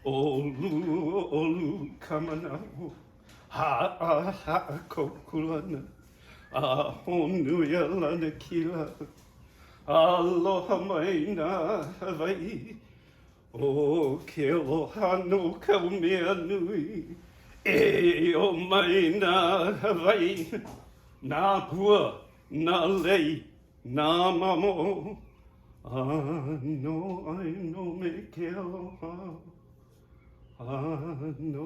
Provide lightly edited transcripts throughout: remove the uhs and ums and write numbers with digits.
Olu, olu, kamanau, ha kokulana, honuya lana kila, aloha maina Hawaii, o ke aloha no kaumea nui, o maina Hawaii, nā pua, nā lei, nā mamo, no ai no me ke aloha. No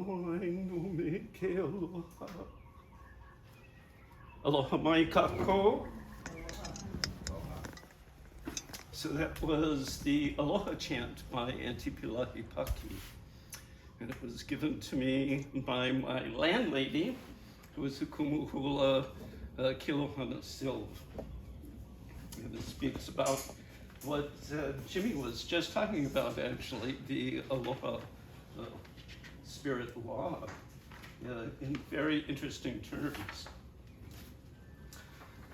me ke aloha. Aloha mai kako. So that was the Aloha chant by Auntie Pilahi Paki. And it was given to me by my landlady, who was a kumuhula Kilohana Silv. And it speaks about what Jimmy was just talking about, actually, the Aloha spirit law in very interesting terms.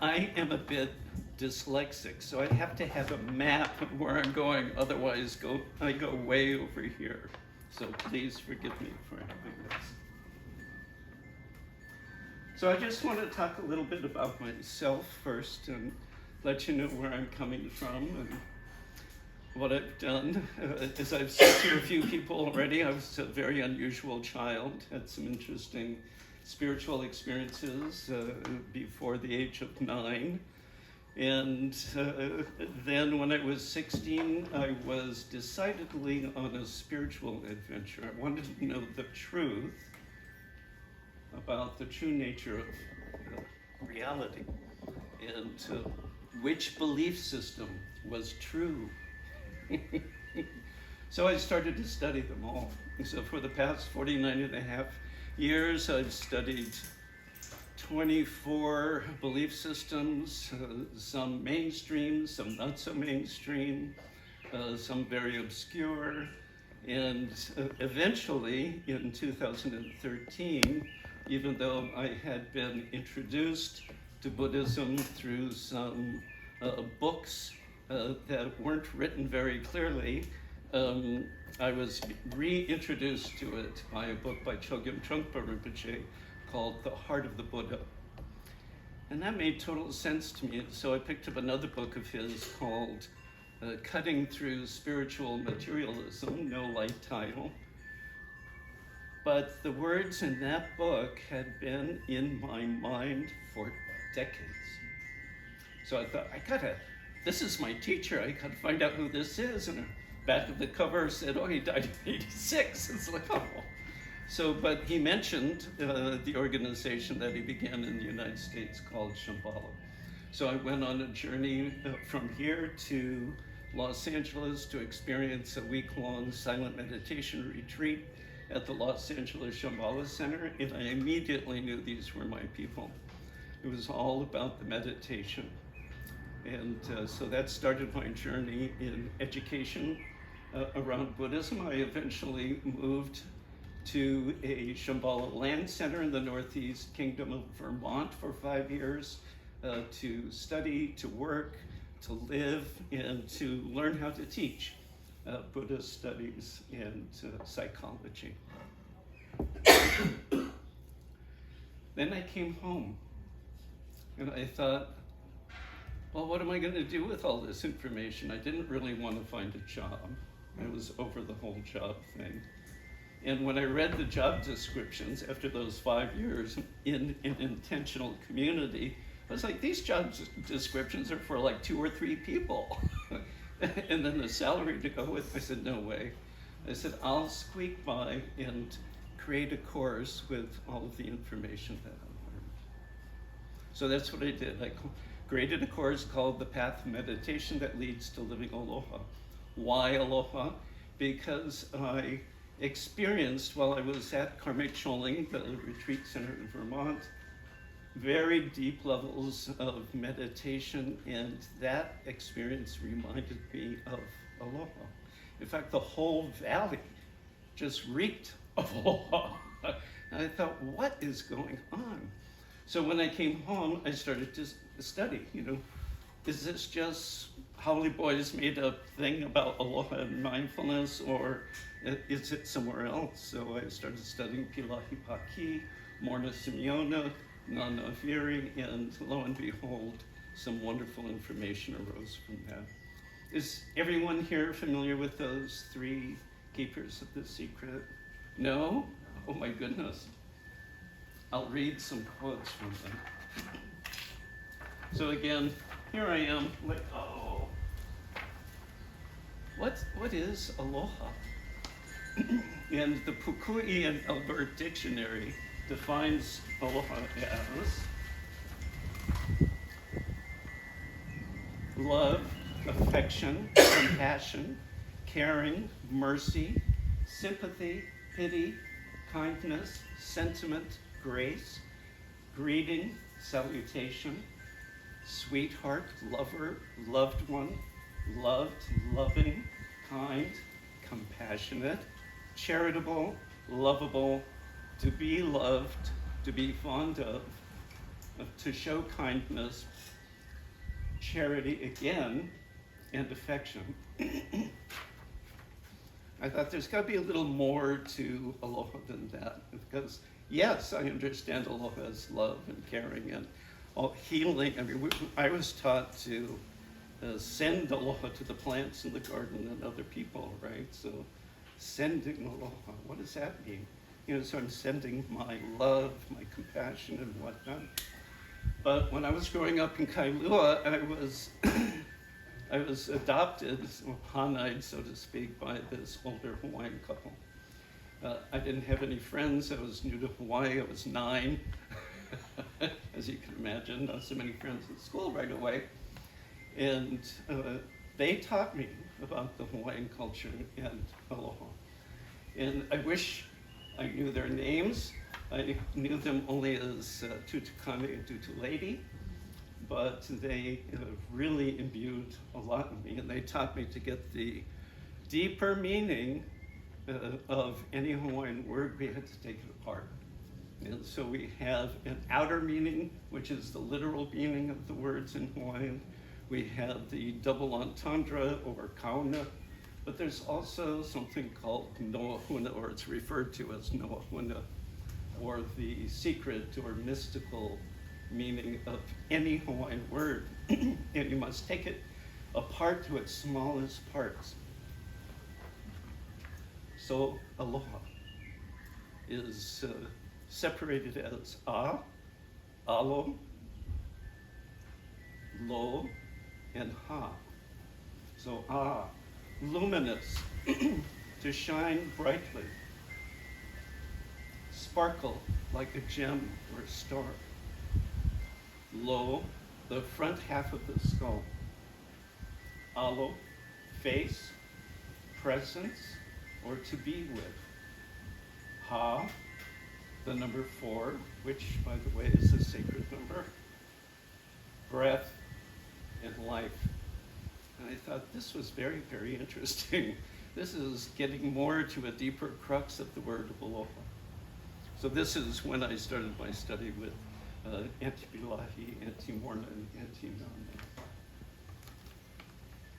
I am a bit dyslexic, so I have to have a map of where I'm going, otherwise I go way over here. So please forgive me for having this. So I just want to talk a little bit about myself first and let you know where I'm coming from and what I've done. As I've said to a few people already, I was a very unusual child, had some interesting spiritual experiences before the age of 9. And then when I was 16, I was decidedly on a spiritual adventure. I wanted to know the truth about the true nature of reality and which belief system was true. So I started to study them all. So for the past 49 and a half years, I've studied 24 belief systems, some mainstream, some not so mainstream, some very obscure. And eventually, in 2013, even though I had been introduced to Buddhism through some books that weren't written very clearly, I was reintroduced to it by a book by Chogyam Trungpa Rinpoche called The Heart of the Buddha. And that made total sense to me, so I picked up another book of his called Cutting Through Spiritual Materialism, no light title. But the words in that book had been in my mind for decades. So I thought, this is my teacher, I gotta find out who this is. And the back of the cover said, oh, he died in 86. It's like, oh. So, but he mentioned the organization that he began in the United States called Shambhala. So I went on a journey from here to Los Angeles to experience a week-long silent meditation retreat at the Los Angeles Shambhala Center, and I immediately knew these were my people. It was all about the meditation. And so that started my journey in education around Buddhism. I eventually moved to a Shambhala land center in the Northeast Kingdom of Vermont for 5 years to study, to work, to live, and to learn how to teach Buddhist studies and psychology. Then I came home and I thought, well, what am I going to do with all this information? I didn't really want to find a job. I was over the whole job thing. And when I read the job descriptions after those 5 years in an intentional community, I was like, these job descriptions are for like 2 or 3 people. And then the salary to go with, I said, no way. I said, I'll squeak by and create a course with all of the information that I learned. So that's what I did. I created a course called The Path of Meditation That Leads to Living Aloha. Why Aloha? Because I experienced, while I was at Karme Choling, the retreat center in Vermont, very deep levels of meditation, and that experience reminded me of Aloha. In fact, the whole valley just reeked of Aloha. And I thought, what is going on? So when I came home, I started to study, is this just Haole Boys made a thing about aloha and mindfulness, or is it somewhere else? So I started studying Pilahi Paki, Morrnah Simeona, Nana Veary, and lo and behold, some wonderful information arose from that. Is everyone here familiar with those three keepers of the secret? No? Oh my goodness. I'll read some quotes from them. So again, here I am, like, oh. What is aloha? And the Pukui and Albert Dictionary defines aloha as love, affection, compassion, caring, mercy, sympathy, pity, kindness, sentiment, grace, greeting, salutation, sweetheart, lover, loved one, loved, loving, kind, compassionate, charitable, lovable, to be loved, to be fond of, to show kindness, charity again, and affection. I thought there's got to be a little more to aloha than that, because yes, I understand aloha as love and caring and all healing. I mean, I was taught to send aloha to the plants in the garden and other people, right? So sending aloha, what does that mean? You know, so I'm sending my love, my compassion and whatnot. But when I was growing up in Kailua, I was adopted, hana'd, so to speak, by this older Hawaiian couple. I didn't have any friends. I was new to Hawaii. I was 9. As you can imagine, not so many friends at school right away. And they taught me about the Hawaiian culture and aloha. And I wish I knew their names. I knew them only as Tutukane and Tutulady, but they really imbued a lot in me, and they taught me to get the deeper meaning of any Hawaiian word. We had to take it apart. And so we have an outer meaning, which is the literal meaning of the words in Hawaiian. We have the double entendre or kauna, but there's also something called noahuna, or it's referred to as noahuna, or the secret or mystical meaning of any Hawaiian word. And you must take it apart to its smallest parts. So aloha is separated as a, alo, lo, and ha. So luminous, to shine brightly, sparkle like a gem or a star. Lo, the front half of the skull. Alo, face, presence, or to be with. Ha, the number 4, which, by the way, is a sacred number. Breath and life. And I thought this was very, very interesting. This is getting more to a deeper crux of the word aloha. So this is when I started my study with Auntie Pilahi, Auntie Morrnah, and Auntie Nana.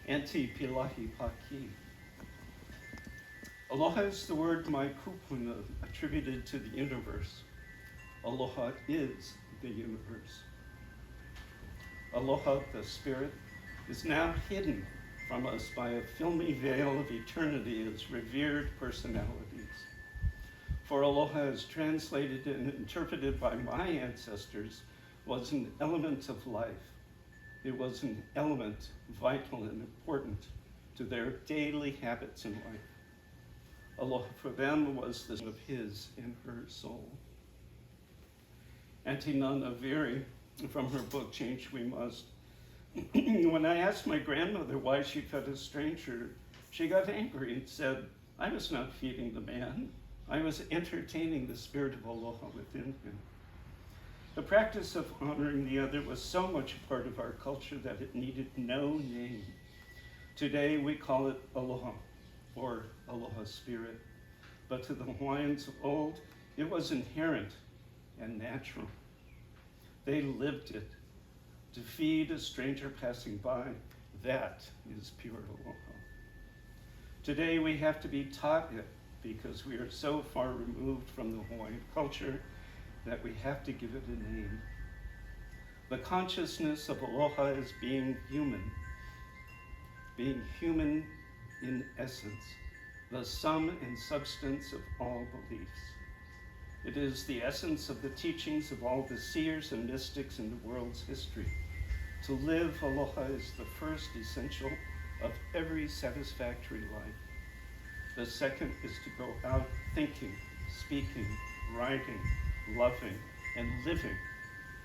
Auntie Pilahi Paki. Aloha is the word mai kupuna attributed to the universe. Aloha is the universe. Aloha, the spirit, is now hidden from us by a filmy veil of eternity as revered personalities. For aloha, as translated and interpreted by my ancestors, was an element of life. It was an element vital and important to their daily habits in life. Aloha for them was the of his and her soul. Auntie Nana Veary, from her book, Change We Must, when I asked my grandmother why she fed a stranger, she got angry and said, I was not feeding the man. I was entertaining the spirit of aloha within him. The practice of honoring the other was so much a part of our culture that it needed no name. Today we call it aloha, or aloha spirit. But to the Hawaiians of old, it was inherent and natural. They lived it. To feed a stranger passing by, that is pure aloha. Today we have to be taught it because we are so far removed from the Hawaiian culture that we have to give it a name. The consciousness of aloha is being human in essence, the sum and substance of all beliefs. It is the essence of the teachings of all the seers and mystics in the world's history. To live aloha is the first essential of every satisfactory life. The second is to go out thinking, speaking, writing, loving, and living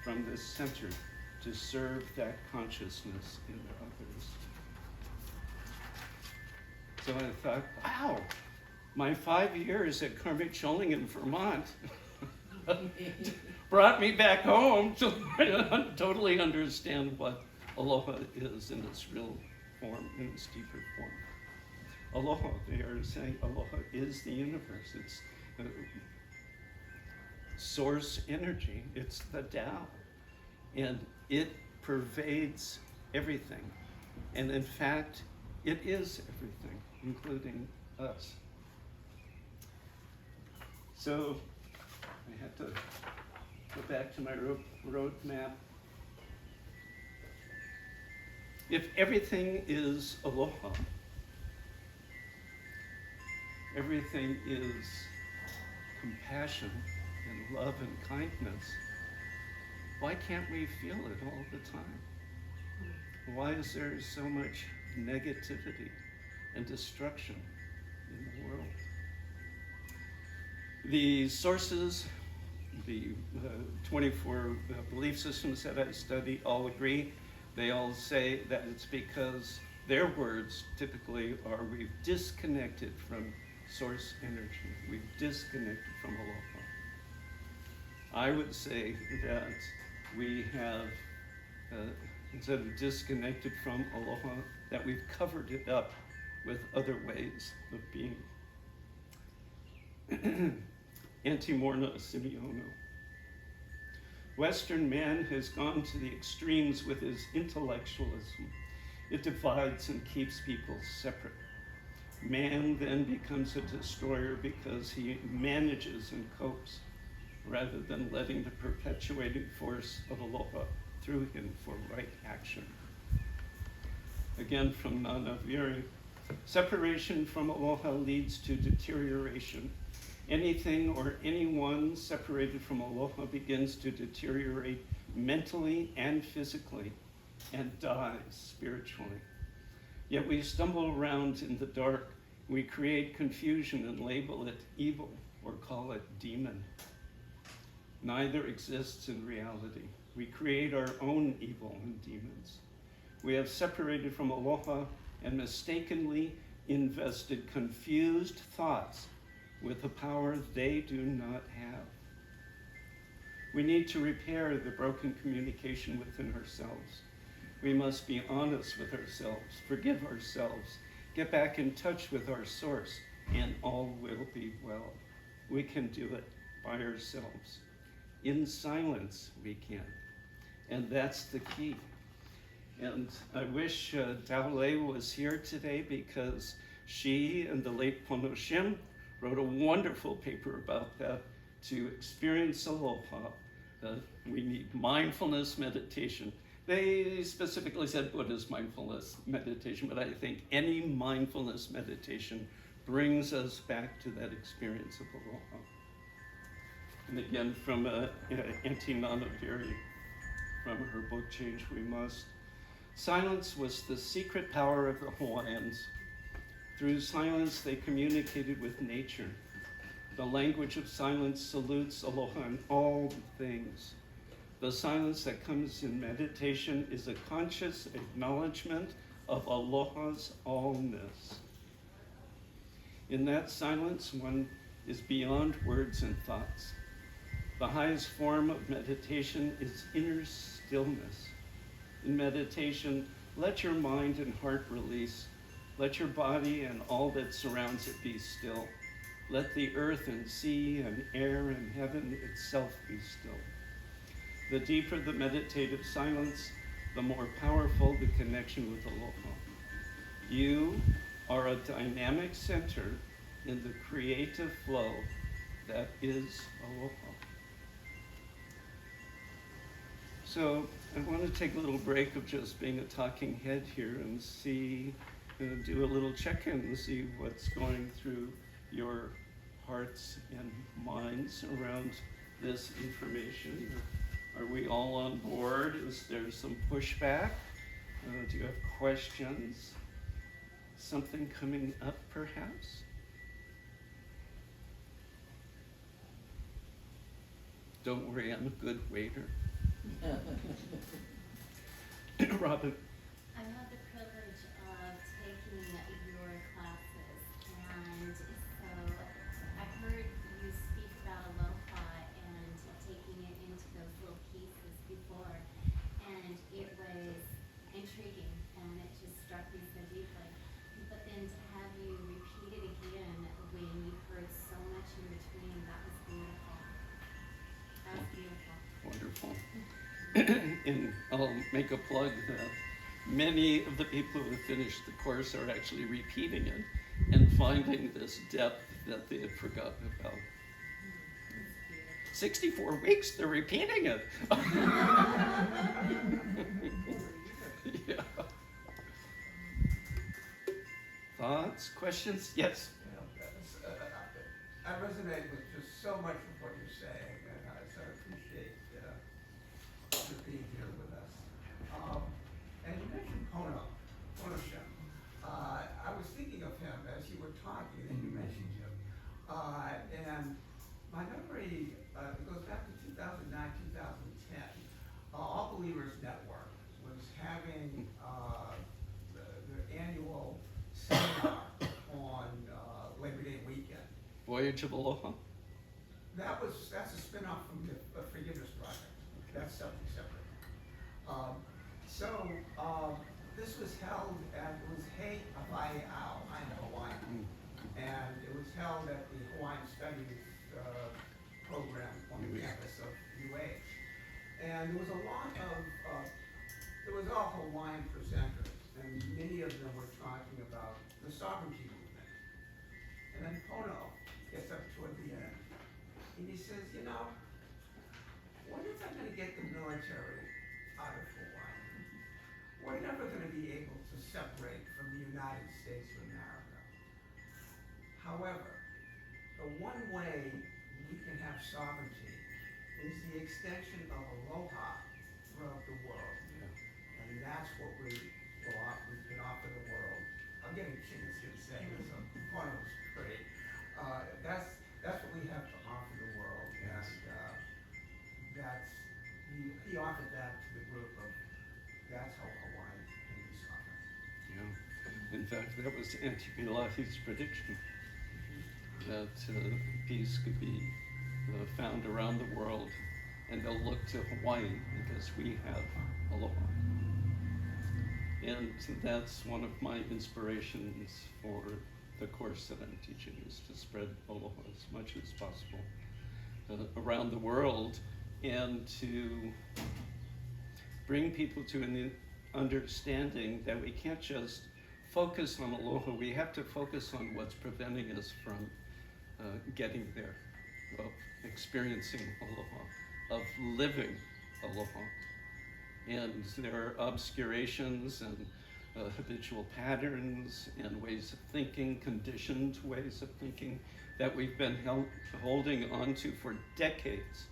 from this center to serve that consciousness in others. So I thought, wow, my 5 years at Karmic Scholing in Vermont brought me back home to totally understand what aloha is in its real form, in its deeper form. Aloha, they are saying aloha is the universe. It's source energy. It's the Tao. And it pervades everything. And in fact, it is everything, including us. So I had to go back to my road map. If everything is aloha, everything is compassion and love and kindness, why can't we feel it all the time? Why is there so much negativity and destruction in the world? The sources, the 24 belief systems that I study all agree. They all say that it's because their words typically are, we've disconnected from source energy. We've disconnected from aloha. I would say that we have, instead of disconnected from aloha, that we've covered it up with other ways of being. Morrnah Simeona. Western man has gone to the extremes with his intellectualism. It divides and keeps people separate. Man then becomes a destroyer because he manages and copes, rather than letting the perpetuating force of aloha through him for right action. Again from Nana Veary, separation from aloha leads to deterioration. Anything or anyone separated from aloha begins to deteriorate mentally and physically and dies spiritually. Yet we stumble around in the dark. We create confusion and label it evil or call it demon. Neither exists in reality. We create our own evil and demons. We have separated from aloha and mistakenly invested confused thoughts with a power they do not have. We need to repair the broken communication within ourselves. We must be honest with ourselves, forgive ourselves, get back in touch with our source, and all will be well. We can do it by ourselves. In silence, we can. And that's the key. And I wish Daule was here today, because she and the late Pono Shim wrote a wonderful paper about that. To experience aloha, we need mindfulness meditation. They specifically said Buddhist mindfulness meditation, but I think any mindfulness meditation brings us back to that experience of aloha. And again, from Auntie Nana Veary, from her book, Change We Must. Silence was the secret power of the Hawaiians. Through silence, they communicated with nature. The language of silence salutes aloha in all things. The silence that comes in meditation is a conscious acknowledgement of aloha's allness. In that silence, one is beyond words and thoughts. The highest form of meditation is inner stillness. In meditation, let your mind and heart release. Let your body and all that surrounds it be still. Let the earth and sea and air and heaven itself be still. The deeper the meditative silence, the more powerful the connection with aloha. You are a dynamic center in the creative flow that is aloha. So I want to take a little break of just being a talking head here and see, do a little check-in and see what's going through your hearts and minds around this information. Are we all on board? Is there some pushback? Do you have questions? Something coming up, perhaps? Don't worry, I'm a good waiter. Robin. I had the privilege of taking your classes, and so I heard you speak about aloha and taking it into those little pieces before, and it was intriguing, and it just struck me so deeply. But then to have you repeat it again when you heard so much in between, that was beautiful. That was beautiful. Wonderful. And I'll make a plug that many of the people who have finished the course are actually repeating it and finding this depth that they had forgotten about. 64 weeks, they're repeating it. Yeah. Thoughts, questions? Yes? I resonate with just so much of what you're saying, and I so appreciate you being here with us. And you mentioned Ponoshim. I was thinking of him as you were talking, and you mentioned him. And my memory goes back to 2009, 2010. All Believers Network was having the annual seminar on Labor Day weekend. Voyage of Aloha? That's a spin-off from the Forgiveness Project. Okay. That's something separate. This was held at, it was Hawaii Hawaiian, and it was held at the Hawaiian Studies program on the campus of UH. And there was a lot of, there was all Hawaiian presenters, and many of them were talking about the sovereignty movement. And then Pono gets up toward the end, and he says, you know, when is I going to get the military out of Hawaii? We're never going to be able to separate from the United States of America. However, the one way we can have sovereignty is the extension of aloha throughout the world. Yeah. And that's what we can offer the world. I'm getting chills here saying this, so Pono's great. That's what we have to offer the world. Yes. And he offered that to the group of, that's how Hawaii can be sovereign. Yeah. In fact, that was Auntie Pilahi's prediction, that peace could be found around the world, and they'll look to Hawaii because we have aloha. And that's one of my inspirations for the course that I'm teaching, is to spread aloha as much as possible around the world, and to bring people to an understanding that we can't just focus on aloha, we have to focus on what's preventing us from getting there, of experiencing aloha, of living aloha. And there are obscurations and habitual patterns and ways of thinking, conditioned ways of thinking that we've been holding on to for decades,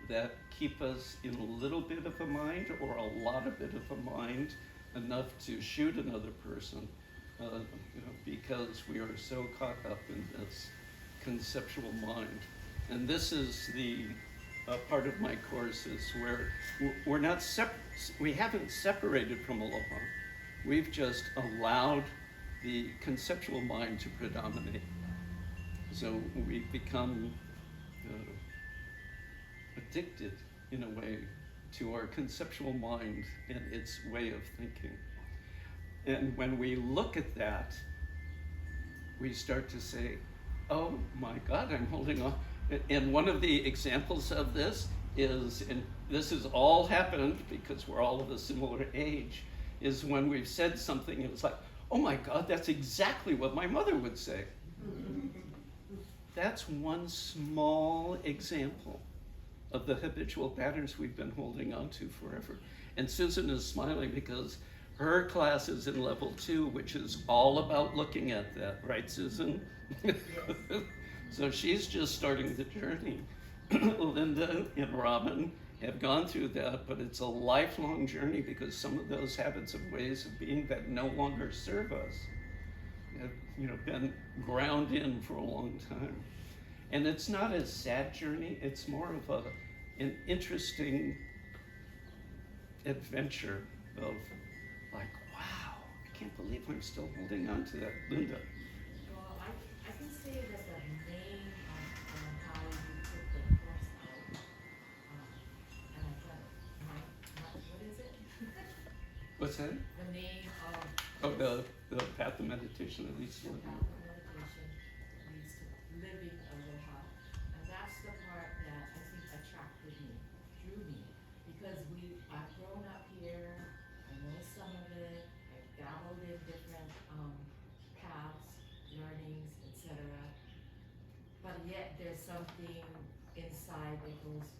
that keep us in a little bit of a mind or a lot of bit of a mind, enough to shoot another person, because we are so caught up in this conceptual mind. And this is the part of my course is where we're not we haven't separated from aloha. We've just allowed the conceptual mind to predominate. So we've become addicted, in a way, to our conceptual mind and its way of thinking. And when we look at that, we start to say, oh my God, I'm holding on. And one of the examples of this is, and this has all happened because we're all of a similar age, is when we've said something and it's like, oh my God, that's exactly what my mother would say. That's one small example of the habitual patterns we've been holding on to forever. And Susan is smiling because her class is in level 2, which is all about looking at that, right, Susan? Yes. So she's just starting the journey. Linda and Robin have gone through that, but it's a lifelong journey because some of those habits of ways of being that no longer serve us have, been ground in for a long time. And it's not a sad journey, it's more of an interesting adventure of like, wow, I can't believe I'm still holding on to that, Linda. Well, I can say that the name of how you took the course out, and I thought, what is it? What's that? The name of Oh, the path of meditation, at least. the path of meditation leads to living aloha, and that's the part that I think attracted me, drew me, because I've grown up here, I know some of it, I've dabbled in different paths, learnings, etc. But yet there's something inside that goes,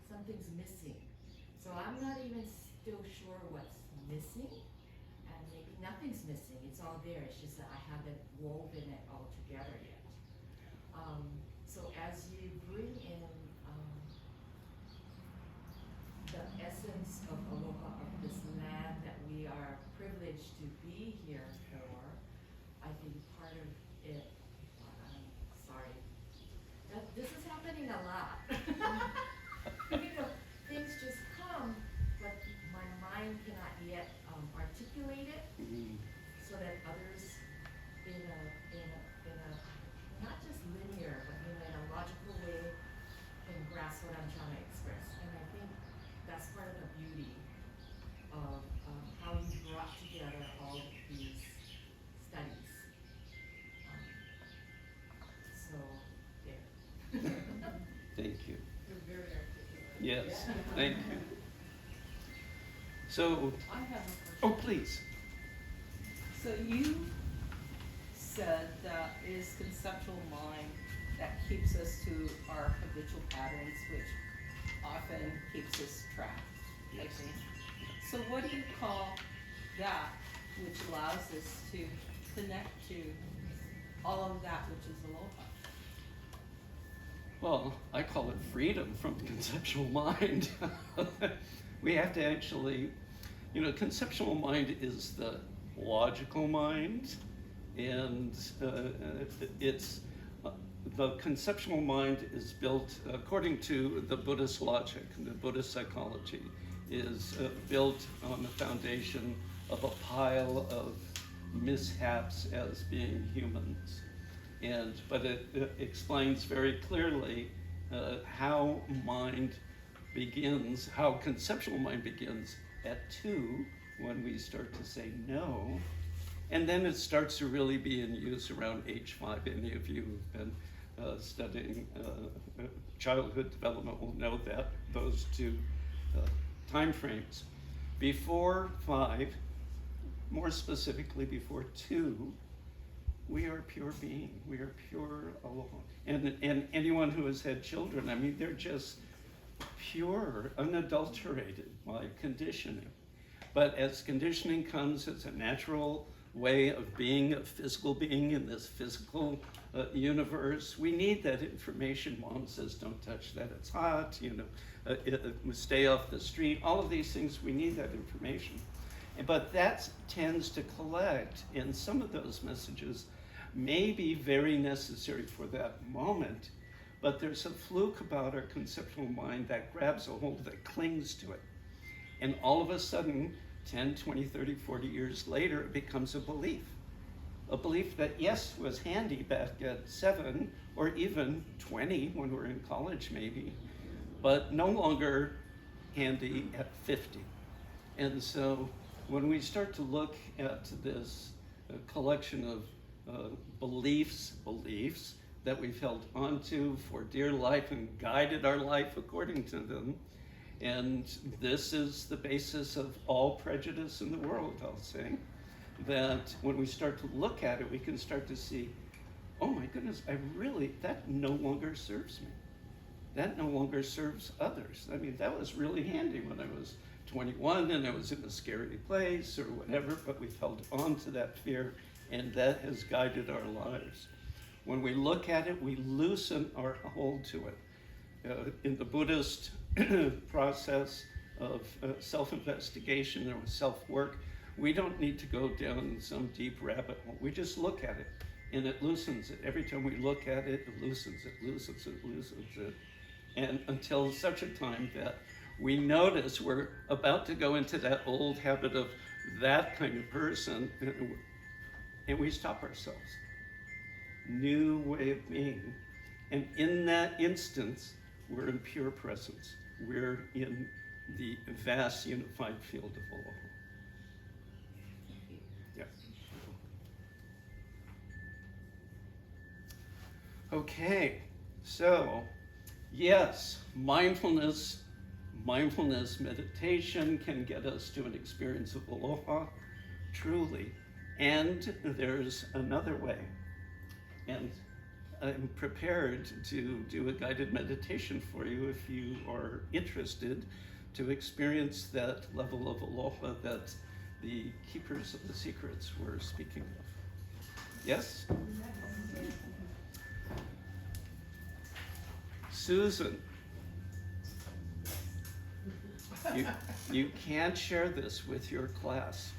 something's missing. So I'm not even still sure what's missing, and maybe nothing's missing, it's all there, it's just that I haven't woven it all together yet. So as you bring in the essence of aloha, of this land that we are privileged to be here for, I think part of it, I'm sorry, this is happening a lot. Things just come, but my mind cannot yet articulate it so that others in a not just linear, but in a logical way can grasp what I'm trying to express. And I think that's part of the beauty of how you brought together all of these studies. So, there. Thank you. You're very articulate. Yes, thank you. So, I have a question. oh, please. So you said that it is conceptual mind that keeps us to our habitual patterns, which often keeps us trapped, I think. So what do you call that which allows us to connect to all of that which is aloha? Well, I call it freedom from conceptual mind. We have to actually, conceptual mind is the logical mind, and it's the conceptual mind is built according to the Buddhist logic and the Buddhist psychology is built on the foundation of a pile of mishaps as being humans. But it explains very clearly how mind begins, how conceptual mind begins at 2 when we start to say no. And then it starts to really be in use around age 5. Any of you who've been studying childhood development will know that, those 2 time frames. Before 5, more specifically before 2, we are pure being, we are pure aloha. And anyone who has had children, I mean, they're just pure, unadulterated by conditioning. But as conditioning comes as a natural way of being a physical being in this physical universe, we need that information. Mom says, don't touch that, it's hot, stay off the street, all of these things, we need that information. But that tends to collect, and some of those messages may be very necessary for that moment, but there's a fluke about our conceptual mind that grabs a hold, that clings to it. And all of a sudden, 10, 20, 30, 40 years later, it becomes a belief. A belief that, yes, was handy back at 7, or even 20 when we're in college maybe, but no longer handy at 50. And so when we start to look at this collection of beliefs, that we've held onto for dear life and guided our life according to them. And this is the basis of all prejudice in the world, I'll say, that when we start to look at it, we can start to see, oh my goodness, that no longer serves me. That no longer serves others. I mean, that was really handy when I was 21 and I was in a scary place or whatever, but we've held on to that fear, and that has guided our lives. When we look at it, we loosen our hold to it. In the Buddhist process of self-investigation or self-work, we don't need to go down some deep rabbit hole. We just look at it, and it loosens it. Every time we look at it, it loosens it, loosens it, loosens it. And until such a time that we notice we're about to go into that old habit of that kind of person, and we stop ourselves. New way of being. And in that instance, we're in pure presence. We're in the vast unified field of Aloha. Yes. Okay, so yes, mindfulness meditation can get us to an experience of Aloha, truly. And there's another way. And I'm prepared to do a guided meditation for you if you are interested to experience that level of Aloha that the keepers of the secrets were speaking of. Yes? Susan, you can't share this with your class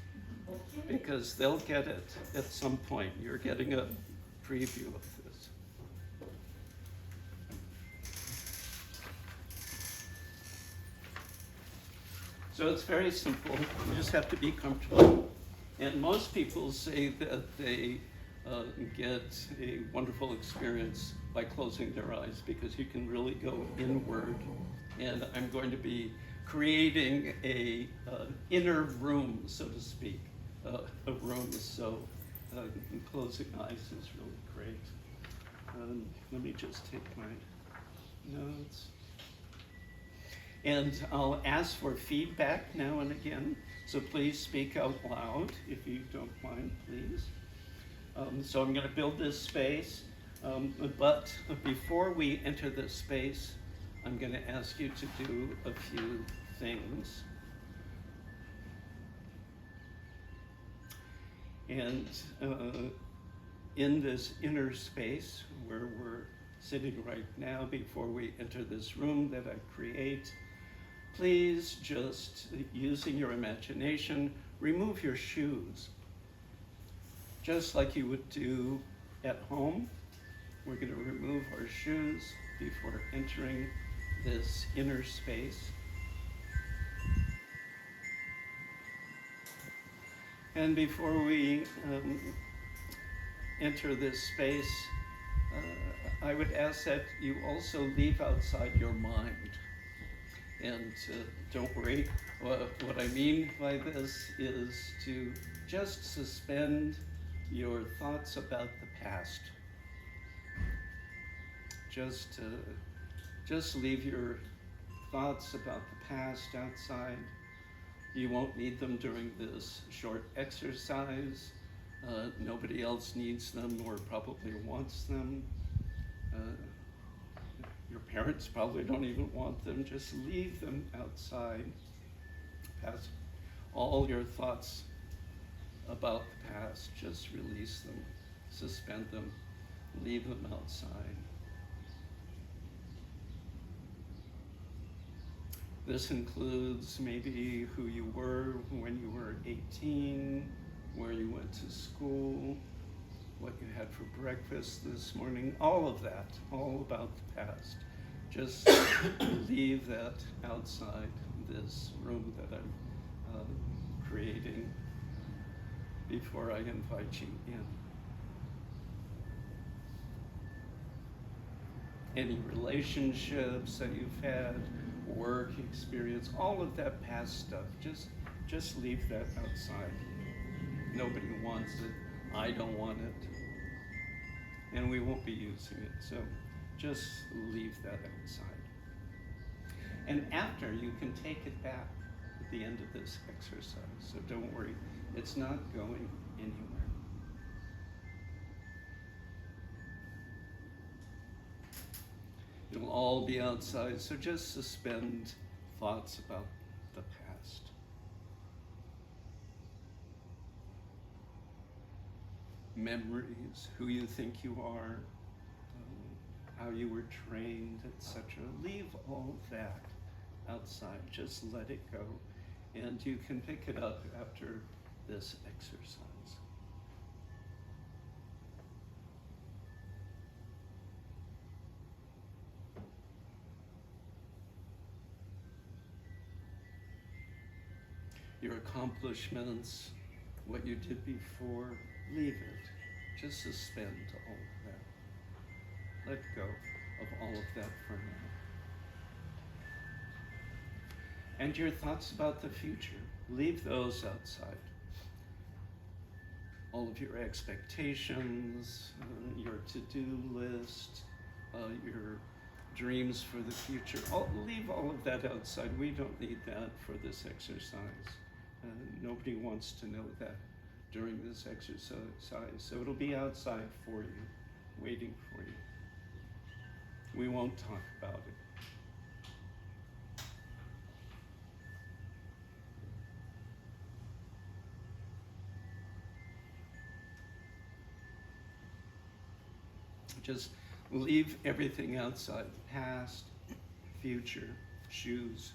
because they'll get it at some point. You're getting a preview of this. So it's very simple. You just have to be comfortable. And most people say that they get a wonderful experience by closing their eyes because you can really go inward. And I'm going to be creating a inner room, so to speak, a room. So closing eyes is really great. Let me just take my notes. And I'll ask for feedback now and again. So please speak out loud if you don't mind, please. So I'm going to build this space. But before we enter this space, I'm going to ask you to do a few things. And in this inner space where we're sitting right now, before we enter this room that I create, please just, using your imagination, remove your shoes. Just like you would do at home, we're going to remove our shoes before entering this inner space. And before we enter this space, I would ask that you also leave outside your mind. And don't worry, what I mean by this is to just suspend your thoughts about the past. Just leave your thoughts about the past outside. You won't need them during this short exercise. Nobody else needs them or probably wants them. Your parents probably don't even want them. Just leave them outside. Past all your thoughts about the past, just release them, suspend them, leave them outside. This includes maybe who you were when you were 18, where you went to school, what you had for breakfast this morning, all of that, all about the past. Just leave that outside this room that I'm creating before I invite you in. Any relationships that you've had, work experience, all of that past stuff, just leave that outside. Nobody wants it. I don't want it. and we won't be using it. So just leave that outside. And after, you can take it back at the end of this exercise. So don't worry, it's not going anywhere. It'll all be outside, so just suspend thoughts about the past. Memories, who you think you are, how you were trained, etc. Leave all of that outside, just let it go. And you can pick it up after this exercise. Your accomplishments, what you did before, leave it. Just suspend all of that. Let go of all of that for now. And your thoughts about the future, leave those outside. All of your expectations, your to-do list, your dreams for the future, leave all of that outside. We don't need that for this exercise. Nobody wants to know that during this exercise, so it'll be outside for you, waiting for you. We won't talk about it. Just leave everything outside. Past, future, shoes.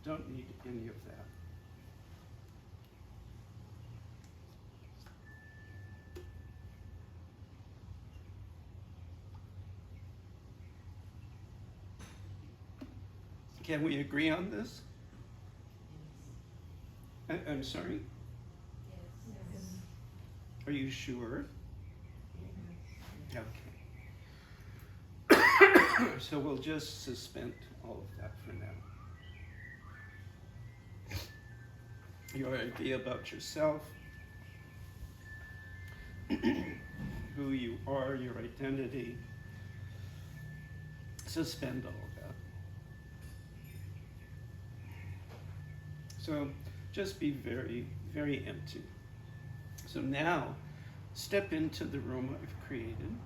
Don't need any of that. Can we agree on this? I'm sorry? Yes. Are you sure? Okay. So we'll just suspend all of that for now. Your idea about yourself, who you are, your identity, suspend all of that. So just be very, very empty. So now, step into the room I've created.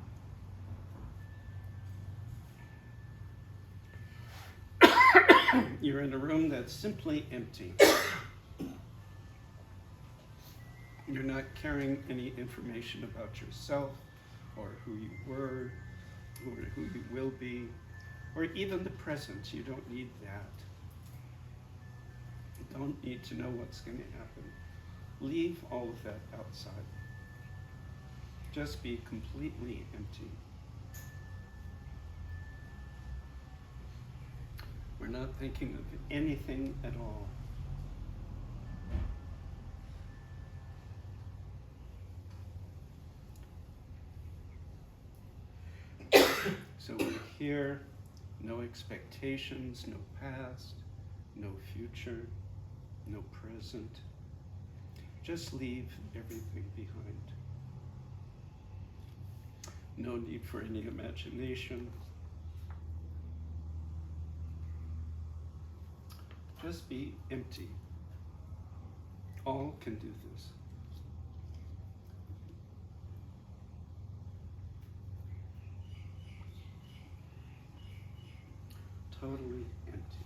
You're in a room that's simply empty. You're not carrying any information about yourself, or who you were, or who you will be, or even the present. You don't need that. You don't need to know what's going to happen. Leave all of that outside. Just be completely empty. We're not thinking of anything at all. So we're here, no expectations, no past, no future, no present. Just leave everything behind. No need for any imagination. Just be empty. All can do this. Totally empty.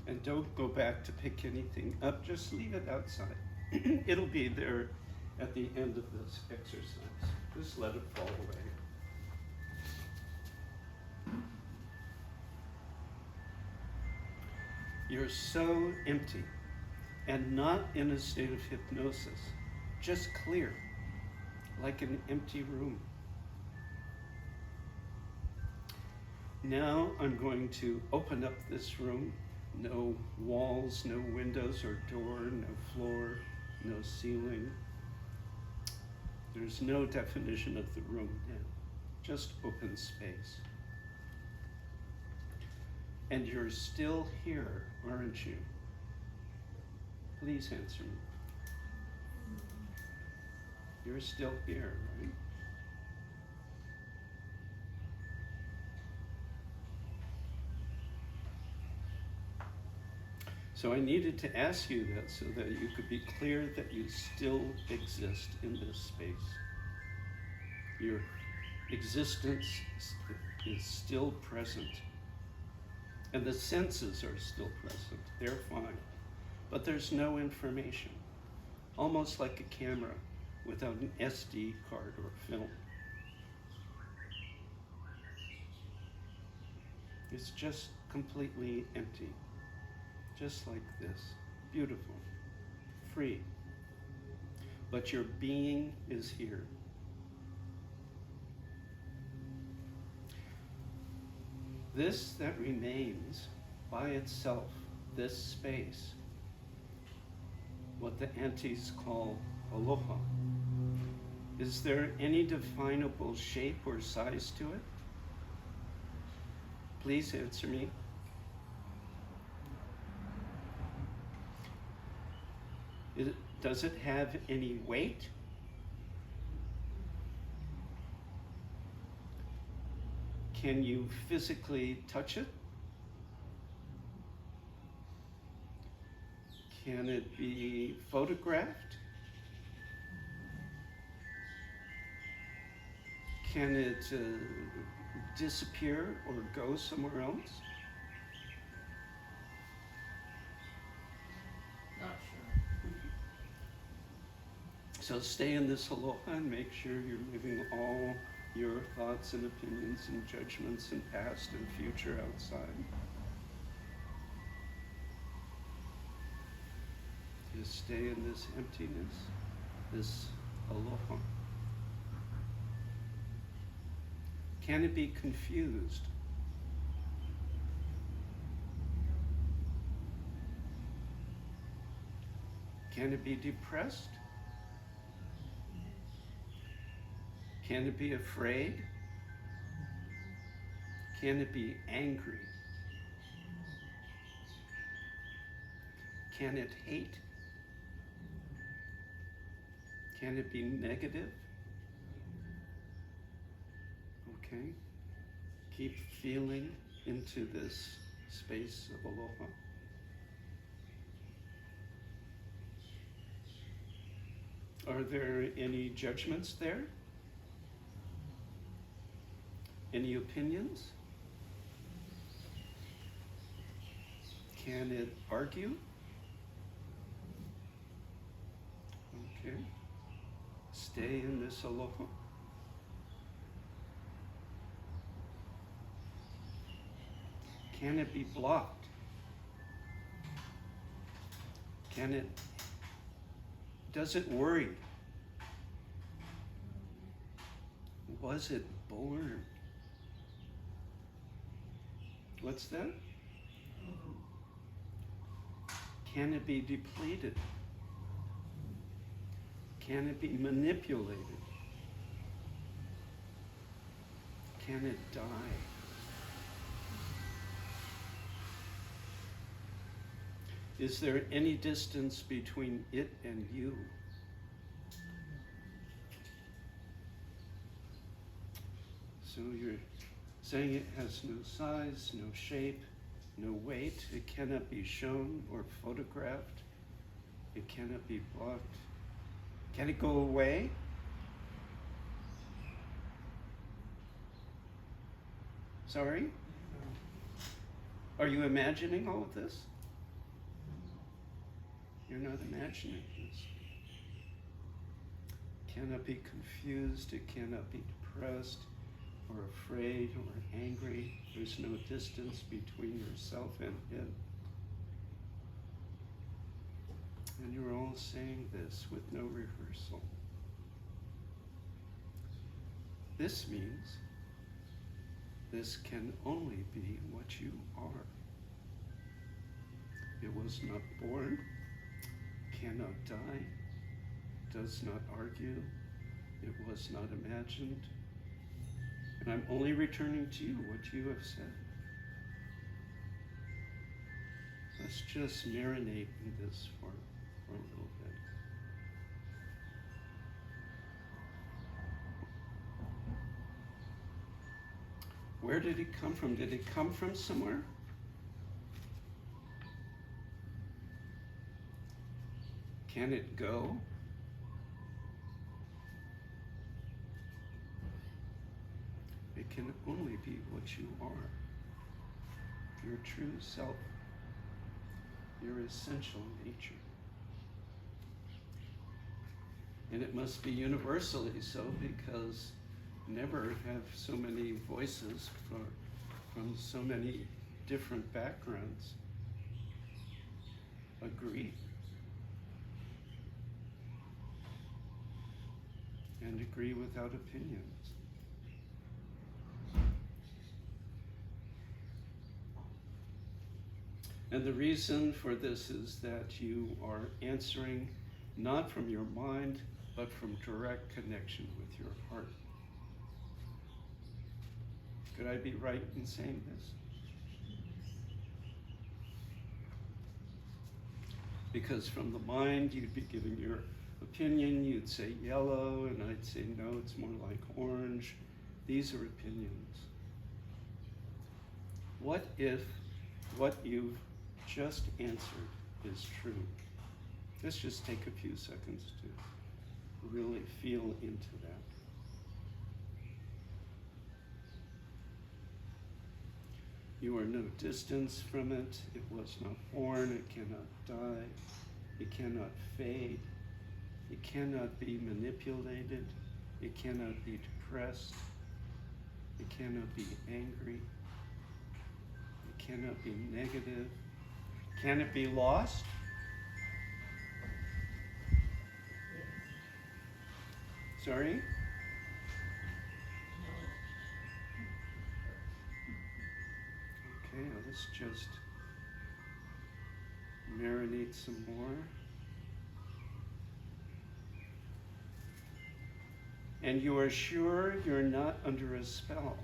And don't go back to pick anything up, just leave it outside. It'll be there at the end of this exercise. Just let it fall away. You're so empty and not in a state of hypnosis, just clear, like an empty room. Now I'm going to open up this room. No walls, no windows or door, no floor, no ceiling. There's no definition of the room now, just open space. And you're still here, aren't you? Please answer me. You're still here, right? So I needed to ask you that so that you could be clear that you still exist in this space. Your existence is still present. And the senses are still present. They're fine. But there's no information. Almost like a camera without an SD card or film. It's just completely empty. Just like this. Beautiful. Free. But your being is here. This that remains by itself, this space, what the aunties call aloha. Is there any definable shape or size to it? Please answer me. Does it have any weight? Can you physically touch it? Can it be photographed? Can it disappear or go somewhere else? Not sure. So stay in this aloha and make sure you're leaving all your thoughts and opinions and judgments and past and future outside. Just stay in this emptiness, this aloha. Can it be confused? Can it be depressed? Can it be afraid? Can it be angry? Can it hate? Can it be negative? Okay. Keep feeling into this space of aloha. Are there any judgments there? Any opinions? Can it argue? Okay. Stay in this aloha. Can it be blocked? Does it worry? Was it born? What's that? Can it be depleted? Can it be manipulated? Can it die? Is there any distance between it and you? So you're saying it has no size, no shape, no weight. It cannot be shown or photographed. It cannot be blocked. Can it go away? Sorry? Are you imagining all of this? You're not imagining this. Cannot be confused. It cannot be depressed or afraid or angry. There's no distance between yourself and it. And you're all saying this with no rehearsal. This means this can only be what you are. It was not born, cannot die, does not argue, it was not imagined. And I'm only returning to you what you have said. Let's just marinate in this for a little bit. Where did it come from? Did it come from somewhere? Can it go? It can only be what you are. Your true self. Your essential nature. And it must be universally so, because never have so many voices from so many different backgrounds agree. And agree without opinions. And the reason for this is that you are answering not from your mind, but from direct connection with your heart. Could I be right in saying this? Because from the mind, you'd be giving your opinion, you'd say yellow, and I'd say, no, it's more like orange. These are opinions. What if what you've just answered is true? Let's just take a few seconds to really feel into that. You are no distance from it. It was not born. It cannot die. It cannot fade. It cannot be manipulated. It cannot be depressed. It cannot be angry. It cannot be negative. Can it be lost? Sorry? Okay, let's just marinate some more. And you are sure you're not under a spell.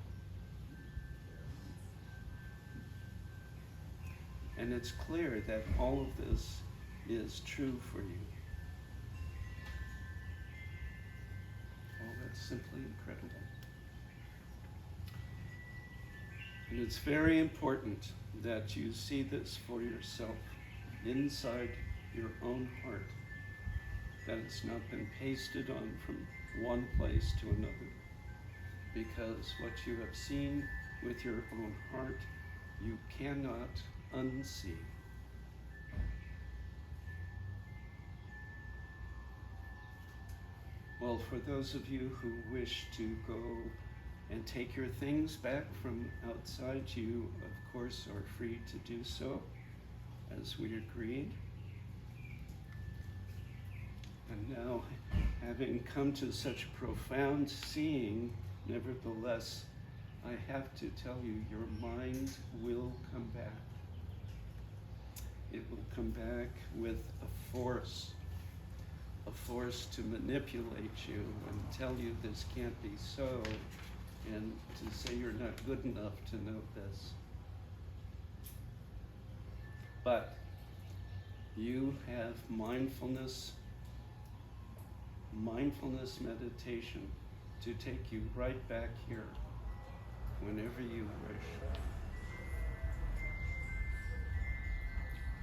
And it's clear that all of this is true for you. Oh, that's simply incredible. And it's very important that you see this for yourself inside your own heart, that it's not been pasted on from one place to another, because what you have seen with your own heart, you cannot unsee. Well, for those of you who wish to go and take your things back from outside, you of course are free to do so, as we agreed. And now, having come to such profound seeing, nevertheless, I have to tell you, your mind will come back. It will come back with a force to manipulate you and tell you this can't be so, and to say you're not good enough to know this. But you have mindfulness meditation to take you right back here whenever you wish,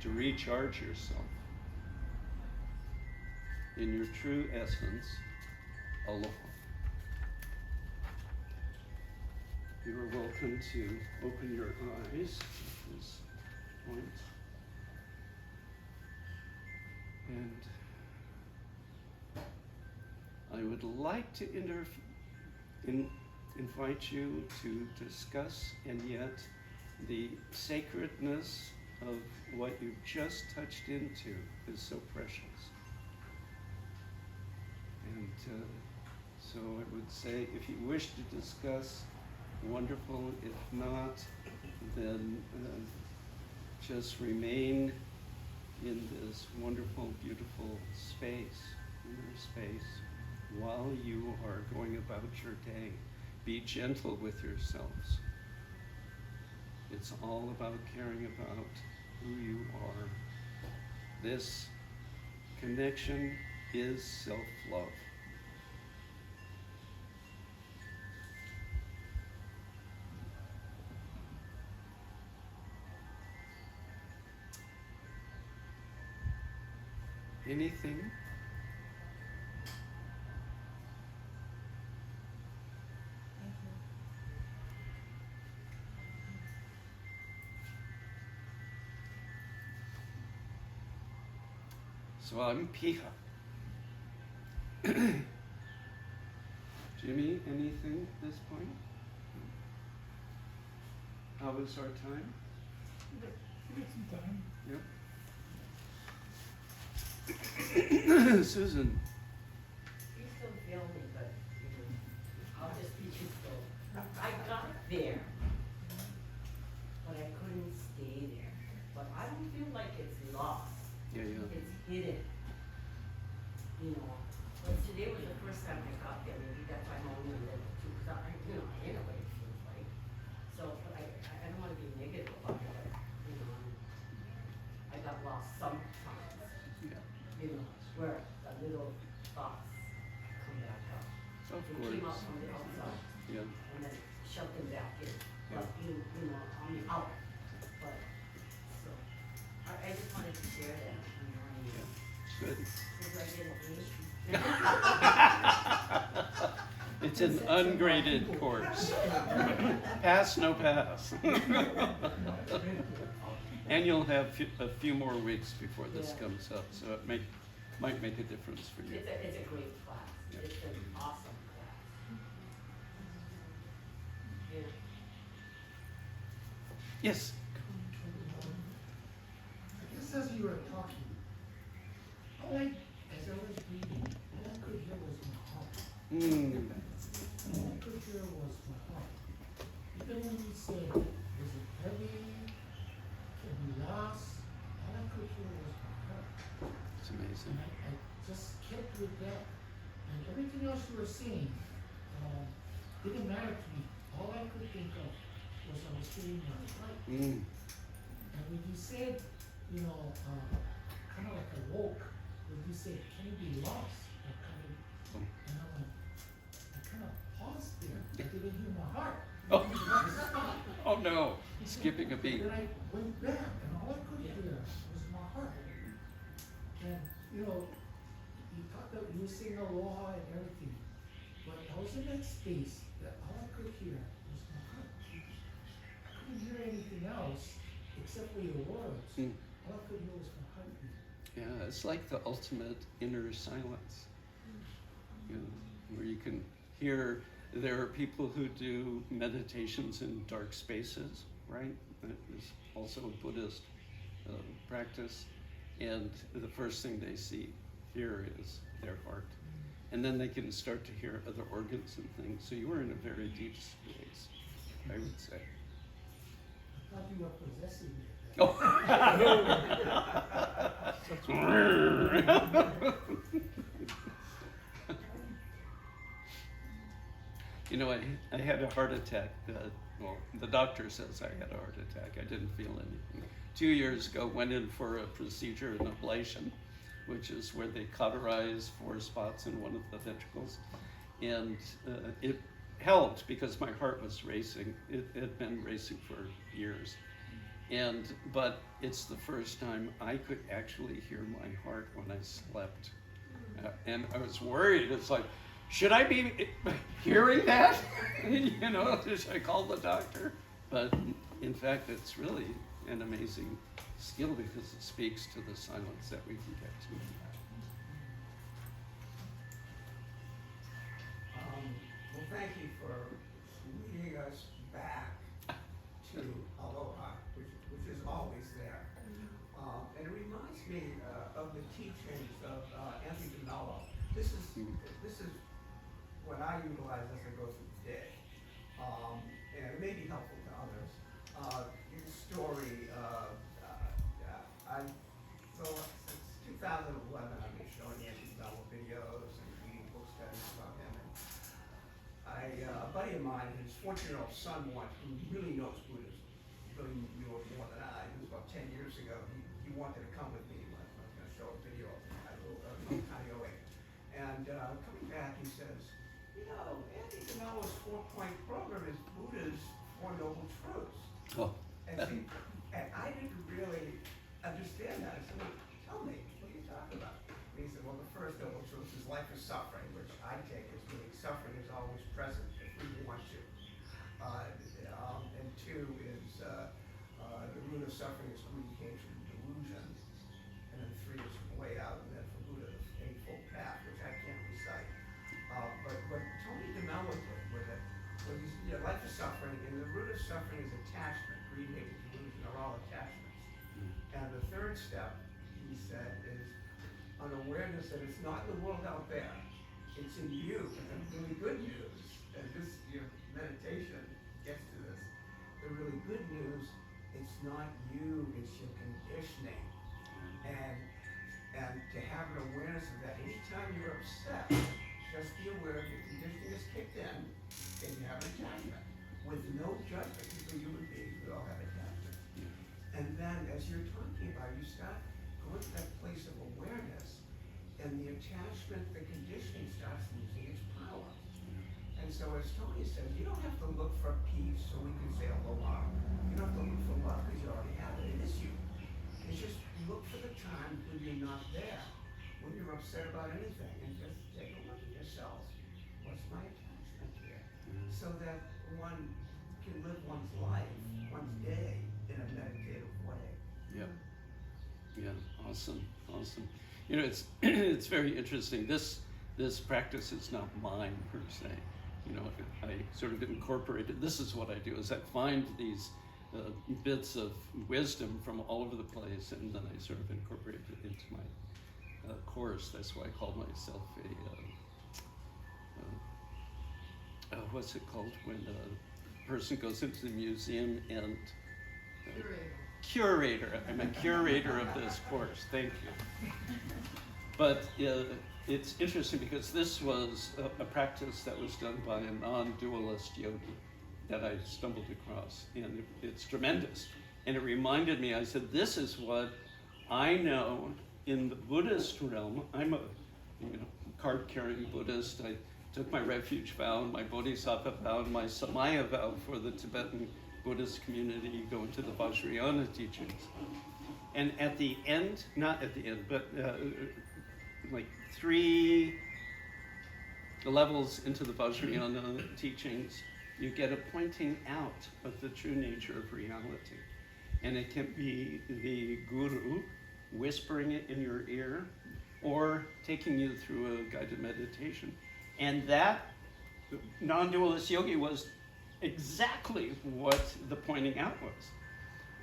to recharge yourself in your true essence, aloha. You are welcome to open your eyes at this point. And I would like to invite you to discuss, and yet the sacredness of what you've just touched into is so precious. And so I would say, if you wish to discuss, wonderful. If not, then just remain in this wonderful, beautiful space, inner space, while you are going about your day. Be gentle with yourselves. It's all about caring about who you are. This connection is self-love. Anything? So I'm Piha. Jimmy, anything at this point? How was our time? Yep. Susan. Please don't feel me, but I'll just be truthful. I got there, but I couldn't stay there. But I don't feel like it's lost. Yeah. It's hidden. But today was the first time I got there. Maybe that's why I'm only a little too, because I know what it feels like. So, but I don't want to be negative about it. I got lost sometimes. Yeah. Where the little thoughts come back up. Of They came out course. from the outside Yeah. and then shut them back in. Yeah. But on the out. But so I just wanted to share that. Good. Because I get it. It's an ungraded course. Pass, no pass. And you'll have a few more weeks before this Yeah. comes up, so it might make a difference for you. It's a great class. Yeah. It's an awesome class. Yeah. Yes. I guess as you were talking, as I was reading, all I could hear was my heart. Mm. All I could hear was my heart. Even when you said, was it heavy? Can we lost? All I could hear was my heart. It's And amazing. I just kept with that. And everything else you were saying didn't matter to me. All I could think of was I was feeling my heart. Mm. And when you said, kind of like a woke, when you said, can you be lost? Oh. And I kind of paused there. I didn't hear my heart. Oh. Oh no, skipping a beat. Then I went back, and all I could hear was my heart. And, you talked about, you were saying aloha and everything, but I was in that space that all I could hear was my heart. I couldn't hear anything else except for your words. Mm. All I could hear was my heartbeat. Yeah, it's like the ultimate inner silence. Where you can hear. There are people who do meditations in dark spaces, right? That is also a Buddhist practice. And the first thing they hear is their heart. And then they can start to hear other organs and things. So you were in a very deep space, I would say. I thought you were possessing me. I had a heart attack. Well, the doctor says I had a heart attack. I didn't feel anything. 2 years ago, went in for a procedure, an ablation, which is where they cauterize 4 spots in one of the ventricles. And it helped because my heart was racing. It had been racing for years. But it's the first time I could actually hear my heart when I slept. And I was worried. It's like, should I be hearing that? Should I call the doctor? But in fact, it's really an amazing skill because it speaks to the silence that we can get to. Well, thank you for leading us back to aloha, which is always there. And it reminds me of the teachings of Anthony Danilo. This is what I utilize as I go through the day, and it may be helpful to others. Your story, since 2011, I've been showing Anthony Danilo videos and reading book studies about him. And a buddy of mine, his 14-year-old son, who really knows Buddhism, really knew it more than I. It was about 10 years ago. He wanted to come with me when I was going to show a video of Kaneohe. And coming back, he says, Anthony Danilo's 4-point program is Buddha's 4 Noble Truths. Oh. And I didn't really understand that. I said, well, tell me, what are you talking about? first noble truth is life is suffering, which I take as being suffering is always present if we want to. And two is the root of suffering is greed, hatred, and delusion. And then three is the way out, and then for Buddha, the Eightfold Path, which I can't recite. But what Tony DeMello did with it, was life is suffering, and the root of suffering is attachment. Greed, hatred, delusion are all attachments. And the third step, he said, is an awareness that it's not in the world out there, it's in you. And the really good news, and this your meditation gets to this, the really good news, it's not you, it's your conditioning. And to have an awareness of that, anytime you're upset, just be aware of your conditioning is kicked in, and you have an attachment. With no judgment, because we're human beings, we all have attachment. And then, as you're talking about, you start going to that place of awareness, and the attachment, the conditioning starts losing its power. And so, as Tony said, you don't have to look for peace so we can say aloha. You don't have to look for love because you already have it. It is you. It's just look for the time when you're not there, when you're upset about anything, and just take a look at yourself. What's my attachment here? So that one can live one's life, one's day, in a meditative way. Yeah. Yeah. Awesome. You know, it's very interesting. This practice is not mine per se. You know, I sort of incorporated. This is what I do: is I find these bits of wisdom from all over the place, and then I sort of incorporate it into my course. That's why I call myself a what's it called when a person goes into the museum and curator. I'm a curator of this course. Thank you. But it's interesting because this was a practice that was done by a non-dualist yogi that I stumbled across, and it's tremendous. And it reminded me, I said, this is what I know in the Buddhist realm. I'm a card-carrying Buddhist. I took my refuge vow, my bodhisattva vow, and my samaya vow for the Tibetan Buddhist community, going to the Vajrayana teachings. And at the end, not at the end, but like 3 levels into the Vajrayana teachings, you get a pointing out of the true nature of reality. And it can be the guru whispering it in your ear or taking you through a guided meditation. And that non-dualist yogi was exactly what the pointing out was.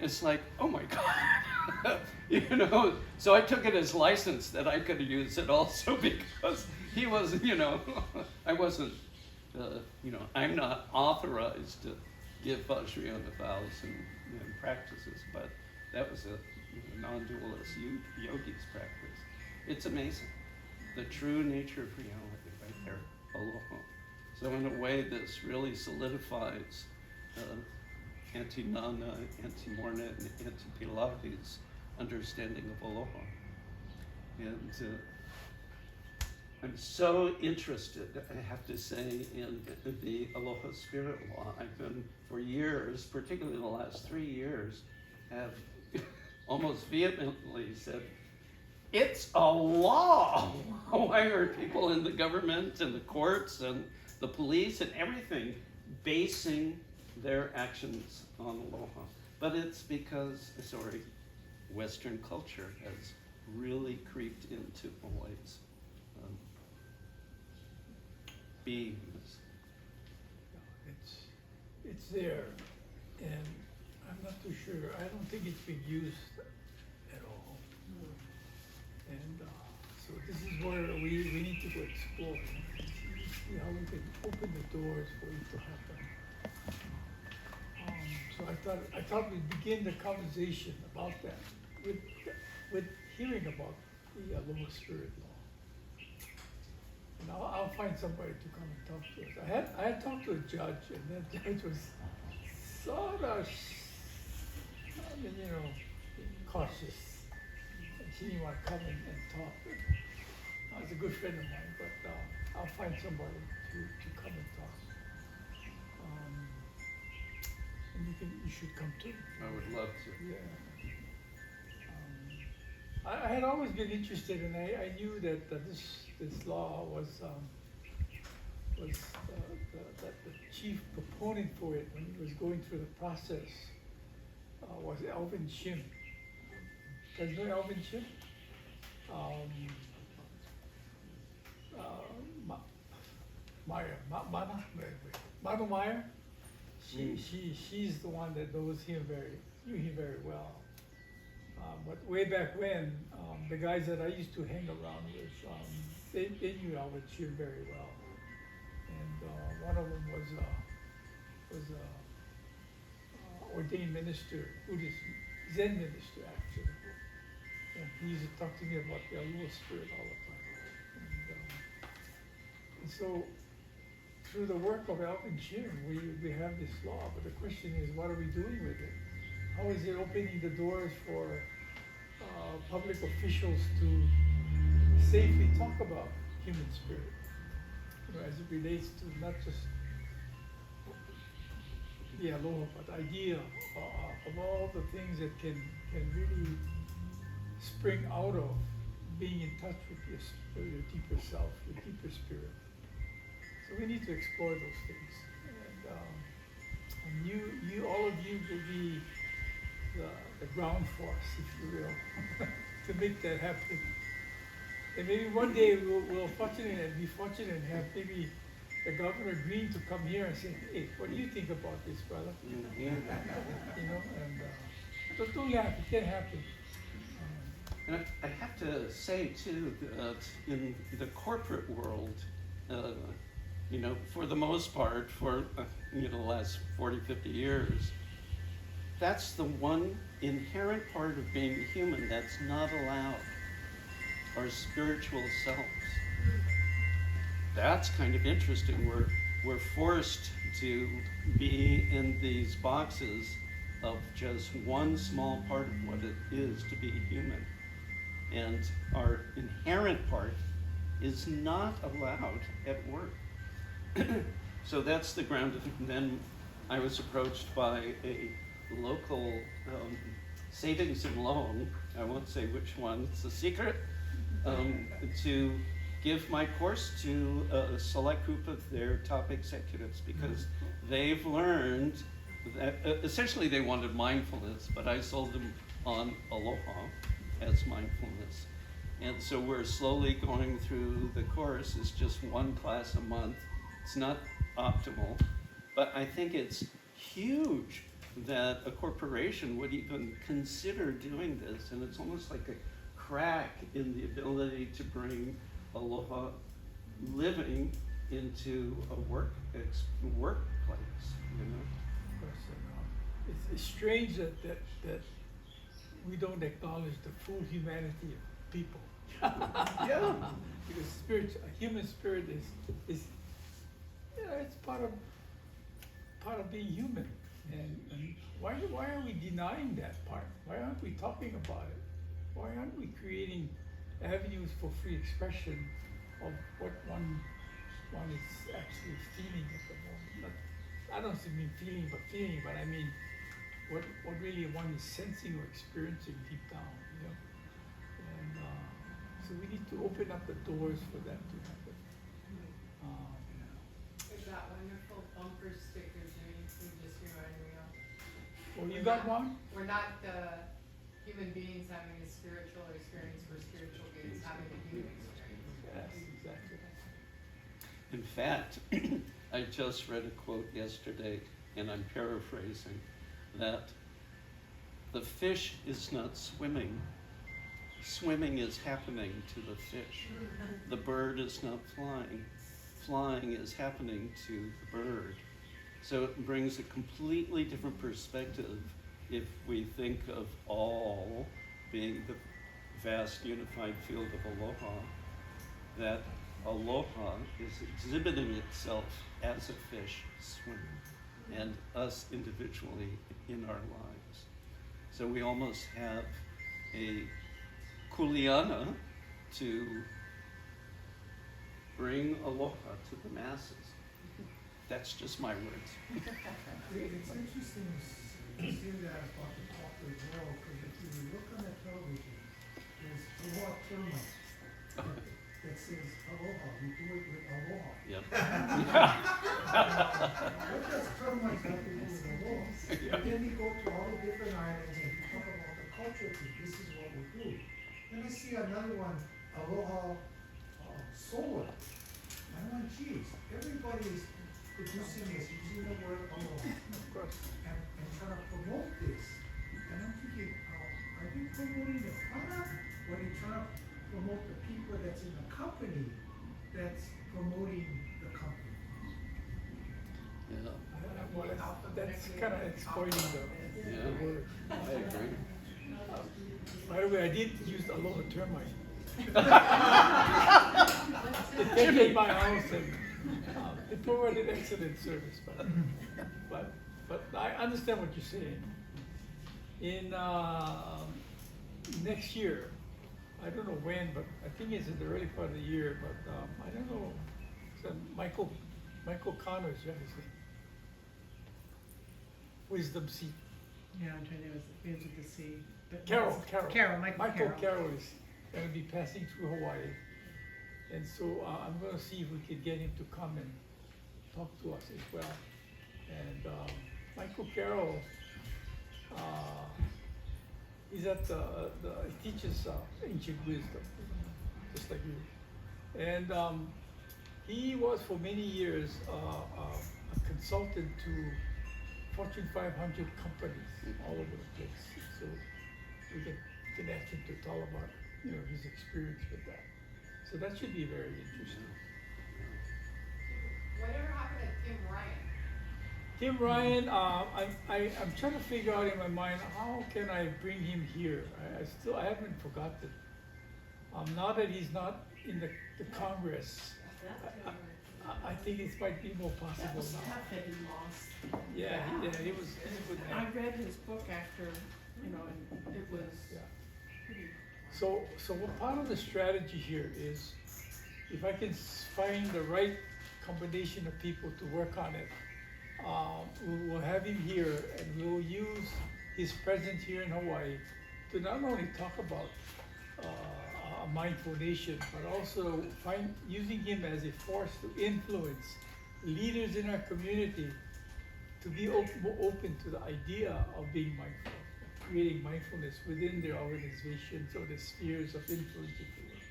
It's like, oh my God, you know, so I took it as license that I could use it also because he was, I wasn't, I'm not authorized to give Vajrayana vows and practices, but that was a non-dualist yogi's practice. It's amazing. The true nature of reality right there, aloha. So in a way, this really solidifies Auntie Nana, Auntie Morrnah, and Auntie Pilahi's understanding of aloha. And I'm so interested, I have to say, in the Aloha Spirit law. I've been, for years, particularly in the last 3 years, have almost vehemently said, it's a law! Why are people in the government and the courts and the police and everything basing their actions on aloha? But it's because, Western culture has really creeped into Hawaii's beings. It's there, and I'm not too sure. I don't think it's been used at all. And so this is where we need to go explore, see how we can open the doors for it to happen. So I thought we'd begin the conversation about that with hearing about the Aloha Spirit law. And I'll find somebody to come and talk to us. I had talked to a judge, and that judge was sort of, cautious. And she didn't want to come and talk. He's a good friend of mine, but I'll find somebody to come and talk. And you should come too. I would love to. Yeah. I had always been interested, and I knew that this law was that the chief proponent for it when he was going through the process was Alvin Shim. You guys know Alvin Shim? Mama Meyer. She's the one that knew him very well. But way back when, the guys that I used to hang around with, they knew Alvin Shim very well. And one of them was a ordained minister, Buddhist Zen minister actually. And he used to talk to me about the ALOHA Spirit all the time. And so through the work of Alvin Shim, we have this law, but the question is, what are we doing with it? How is it opening the doors for public officials to safely talk about human spirit, as it relates to not just the aloha, but the idea of all the things that can really spring out of being in touch with your deeper self, your deeper spirit. So we need to explore those things, and you, all of you, will be the ground force, if you will, to make that happen. And maybe one day we'll be fortunate and have maybe the Governor Green to come here and say, hey, what do you think about this, brother? You know, and don't laugh, it can happen. And I have to say too that in the corporate world, you know, for the most part, for the last 40, 50 years, that's the one inherent part of being human that's not allowed, our spiritual selves. That's kind of interesting. We're forced to be in these boxes of just one small part of what it is to be human. And our inherent part is not allowed at work. So that's the ground. And then I was approached by a local savings and loan, I won't say which one, it's a secret, to give my course to a select group of their top executives, because they've learned that essentially they wanted mindfulness, but I sold them on aloha as mindfulness. And so we're slowly going through the course. It's just one class a month. It's not optimal, but I think it's huge that a corporation would even consider doing this. And it's almost like a crack in the ability to bring aloha living into a workplace, you know? Of course, and, it's strange that we don't acknowledge the full humanity of people. Yeah. Because human spirit is it's part of being human. And why are we denying that part? Why aren't we talking about it? Why aren't we creating avenues for free expression of what one is actually feeling at the moment? I don't mean feeling, but I mean what really one is sensing or experiencing deep down, you know? And so we need to open up the doors for that to happen. We've got wonderful bumper stickers you just reminded me of. Oh, you got one? We're not human beings having a spiritual experience, we're spiritual beings having a human experience. Yes, exactly. In fact, I just read a quote yesterday, and I'm paraphrasing, that the fish is not swimming. Swimming is happening to the fish. The bird is not flying. Flying is happening to the bird. So it brings a completely different perspective if we think of all being the vast unified field of aloha, that aloha is exhibiting itself as a fish swimming, and us individually in our lives. So we almost have a kuleana to bring aloha to the masses. That's just my words. It's interesting to see that about the corporate world, because if you look on the television, there's aloha termites that says aloha, we do it with aloha. Yep. What does termites have to do with aloha? And then we go to all the different islands and we talk about the culture, this is what we do. Then I see another one, aloha solar. And I'm like, geez, everybody is producing this, using the word aloha. Of course. And trying to promote this. And I'm thinking, are you promoting the product? Or are you trying to promote the people that's in the company that's promoting the company? Yeah, Well, that's kind of exploiting the word. I agree. By the way, I did use the aloha termite. They came in my house and they provided excellent service, but I understand what you're saying. In next year, I don't know when, but I think it's in the early part of the year, but I don't know. So Michael Connor is his name. Wisdom Seat. Yeah, I'm trying to begins with the C. but- Carol. Michael Carroll is going to be passing through Hawaii. And so I'm going to see if we could get him to come and talk to us as well. And Michael Carroll, he's at he teaches ancient wisdom, just like you. And he was for many years a consultant to Fortune 500 companies all over the place. So we can ask him to tell about his experience with that. So that should be very interesting. Whatever happened to Tim Ryan? Tim Ryan, I'm trying to figure out in my mind how can I bring him here. I haven't forgotten. Now that he's not in the Congress, I think it might be more That possible was now. tough that he lost. Yeah, he was a good I man. read his book after, and it was Yeah. pretty. So what part of the strategy here is, if I can find the right combination of people to work on it, we'll have him here and we'll use his presence here in Hawaii to not only talk about a mindful nation, but also using him as a force to influence leaders in our community to be more open to the idea of being mindful, creating mindfulness within their organizations or the spheres of influence, if you will.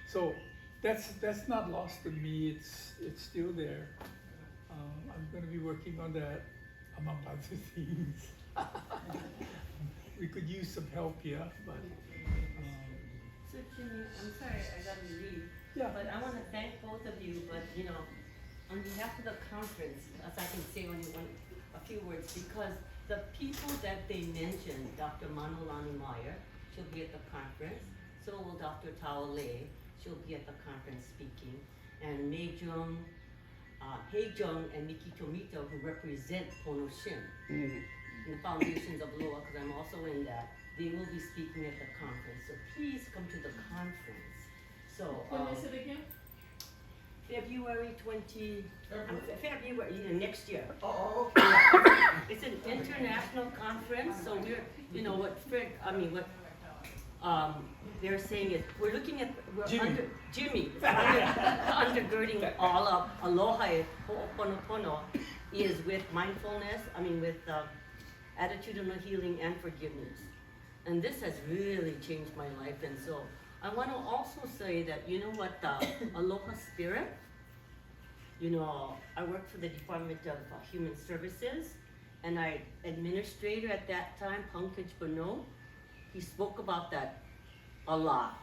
So that's not lost to me. It's still there. I'm going to be working on that, among other things. We could use some help here, but So Jimmy, I'm sorry, I gotta leave. yeah. But I wanna thank both of you, but on behalf of the conference, as I can say only a few words, because the people that they mentioned, Dr. Manolani Meyer, she'll be at the conference. So will Dr. Tao Lei, she'll be at the conference speaking. And Mei Jung, Hei Jung and Miki Tomito, who represent Pono Shin in the Foundations of Loa, because I'm also in that. They will be speaking at the conference, so please come to the conference. So, When is it again? February next year. Oh, okay. It's an international conference, so they're saying is, we're looking at, undergirding all of Aloha Ho'oponopono is with mindfulness, with attitudinal healing and forgiveness. And this has really changed my life, and so I want to also say that, Aloha Spirit, I worked for the Department of Human Services, and our administrator at that time, Pankaj Bano, he spoke about that a lot.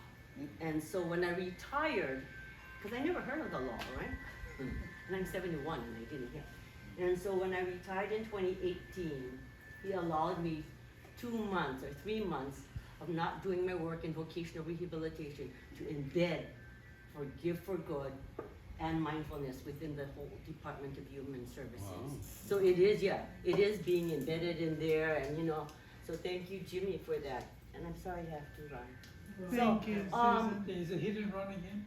And so when I retired, because I never heard of the law, right? And I'm 71 and I didn't hear. And so when I retired in 2018, he allowed me 2 months or 3 months of not doing my work in vocational rehabilitation to embed Forgive for Good and mindfulness within the whole Department of Human Services. Wow. So it is being embedded in there, and so thank you, Jimmy, for that. And I'm sorry I have to run. Thank you, Susan. Is it hit and run again?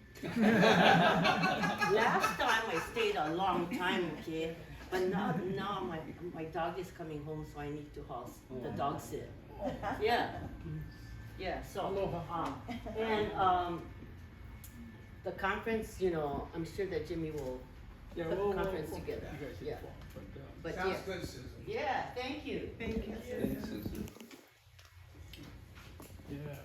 Last time I stayed a long time, okay? But now my dog is coming home, so I need to house the dog sit. Yeah. Yes. So, Aloha. the conference, I'm sure that Jimmy will Yeah, put the we'll- conference we'll- together. you guys Yeah. inform, But Sounds yes. good, Susan. Yeah, thank you. Thank you. Thanks, Susan. yeah.